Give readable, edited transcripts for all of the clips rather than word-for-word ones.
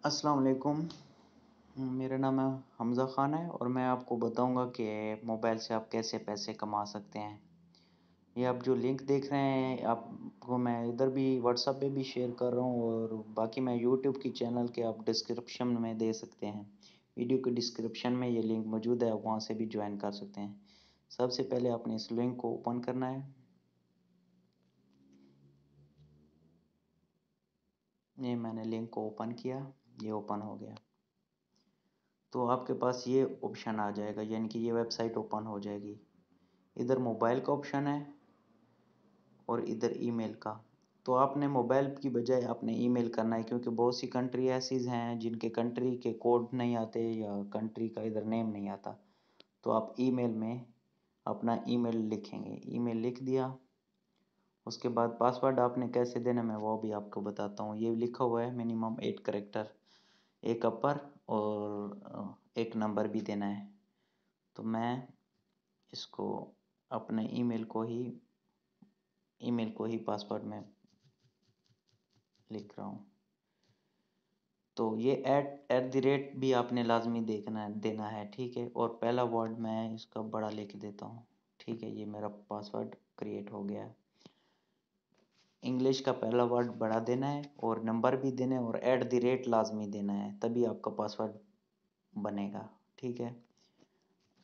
अस्सलाम वालेकुम। मेरा नाम है हमज़ा ख़ान है और मैं आपको बताऊंगा कि मोबाइल से आप कैसे पैसे कमा सकते हैं। ये आप जो लिंक देख रहे हैं आपको मैं इधर भी व्हाट्सएप पे भी शेयर कर रहा हूँ और बाकी मैं यूट्यूब की चैनल के आप डिस्क्रिप्शन में दे सकते हैं। वीडियो के डिस्क्रिप्शन में ये लिंक मौजूद है, आप वहाँ से भी ज्वाइन कर सकते हैं। सबसे पहले आपने इस लिंक को ओपन करना है। ये मैंने लिंक को ओपन किया, ये ओपन हो गया। तो आपके पास ये ऑप्शन आ जाएगा, यानी कि ये वेबसाइट ओपन हो जाएगी। इधर मोबाइल का ऑप्शन है और इधर ईमेल का। तो आपने मोबाइल की बजाय आपने ईमेल करना है, क्योंकि बहुत सी कंट्री ऐसी हैं जिनके कंट्री के कोड नहीं आते या कंट्री का इधर नेम नहीं आता। तो आप ईमेल में अपना ईमेल लिखेंगे। ईमेल लिख दिया, उसके बाद पासवर्ड आपने कैसे देना मैं वो भी आपको बताता हूँ। ये लिखा हुआ है मिनिमम 8 करेक्टर, एक अपर और एक नंबर भी देना है। तो मैं इसको अपने ईमेल को ही पासवर्ड में लिख रहा हूँ। तो ये एट द रेट भी आपने लाजमी देना है, ठीक है। और पहला वर्ड मैं इसका बड़ा लिख देता हूँ, ठीक है। ये मेरा पासवर्ड क्रिएट हो गया है। इंग्लिश का पहला वर्ड बड़ा देना है और नंबर भी देना है और एट द रेट लाजमी देना है, तभी आपका पासवर्ड बनेगा, ठीक है।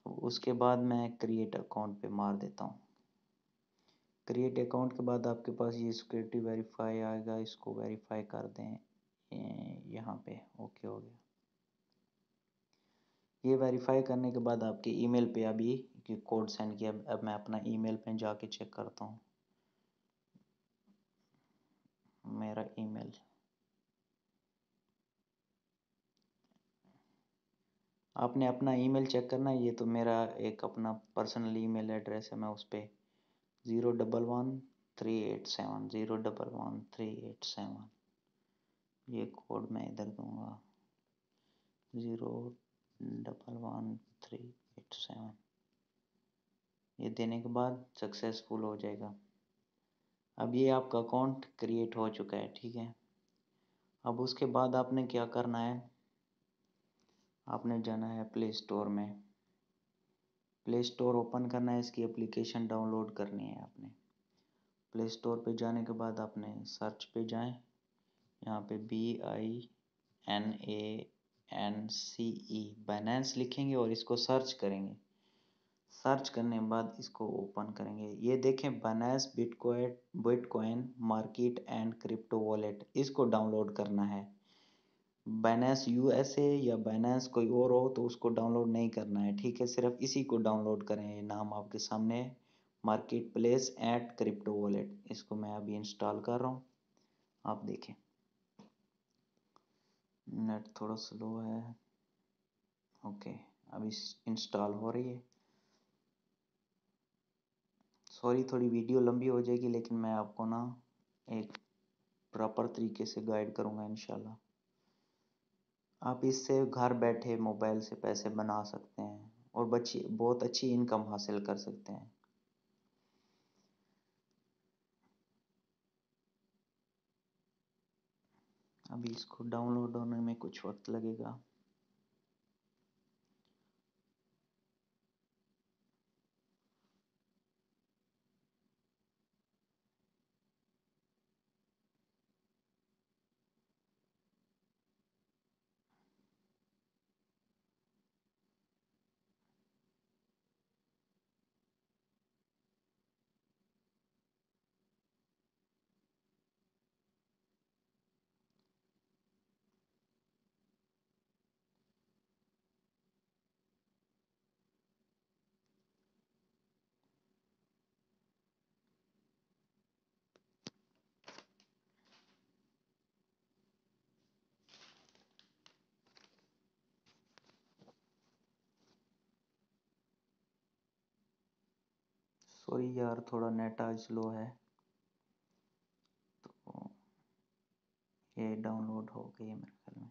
उसके बाद मैं क्रिएट अकाउंट पे मार देता हूँ। क्रिएट अकाउंट के बाद आपके पास ये सिक्योरिटी वेरीफाई आएगा, इसको वेरीफाई कर दें। यहाँ पे ओके हो गया। ये वेरीफाई करने के बाद आपके ईमेल पे अभी कोड सेंड किया। अब मैं अपना ईमेल पे जाके चेक करता हूँ मेरा ईमेल। आपने अपना ईमेल चेक करना है। ये तो मेरा एक अपना पर्सनल ईमेल एड्रेस है, मैं उस पर 0111387 0111387 ये कोड मैं इधर दूंगा 0111387। ये देने के बाद सक्सेसफुल हो जाएगा। अब ये आपका अकाउंट क्रिएट हो चुका है, ठीक है। अब उसके बाद आपने क्या करना है, आपने जाना है प्ले स्टोर में। प्ले स्टोर ओपन करना है, इसकी एप्लीकेशन डाउनलोड करनी है। आपने प्ले स्टोर पे जाने के बाद आपने सर्च पे जाएं, यहाँ पे BINANCE बाइनेंस लिखेंगे और इसको सर्च करेंगे। सर्च करने के बाद इसको ओपन करेंगे। ये देखें Binance bitcoin market and crypto wallet, इसको डाउनलोड करना है। बाइनेंस यूएसए या बाइनेंस कोई और हो तो उसको डाउनलोड नहीं करना है, ठीक है। सिर्फ इसी को डाउनलोड करें। ये नाम आपके सामने है, market place at crypto wallet. इसको मैं अभी इंस्टॉल कर रहा हूँ, आप देखें। नेट थोड़ा स्लो है, ओके। अभी इंस्टॉल हो रही है। सॉरी थोड़ी वीडियो लंबी हो जाएगी, लेकिन मैं आपको ना एक प्रॉपर तरीके से गाइड करूँगा इंशाल्लाह। आप इससे घर बैठे मोबाइल से पैसे बना सकते हैं और बहुत अच्छी इनकम हासिल कर सकते हैं। अभी इसको डाउनलोड होने में कुछ वक्त लगेगा। सॉरी यार, थोड़ा नेट आज स्लो है। तो ये डाउनलोड हो गई है मेरे ख्याल में।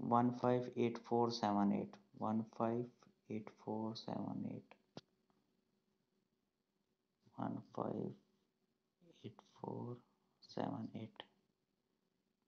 158478 158478 158478،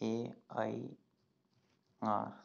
ZUBAIR،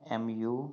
MUHAMMAD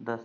10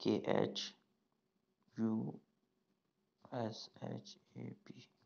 KHUSHAB،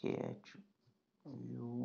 KHU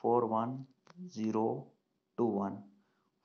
41021،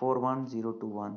41021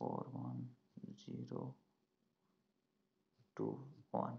41021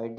ID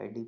ID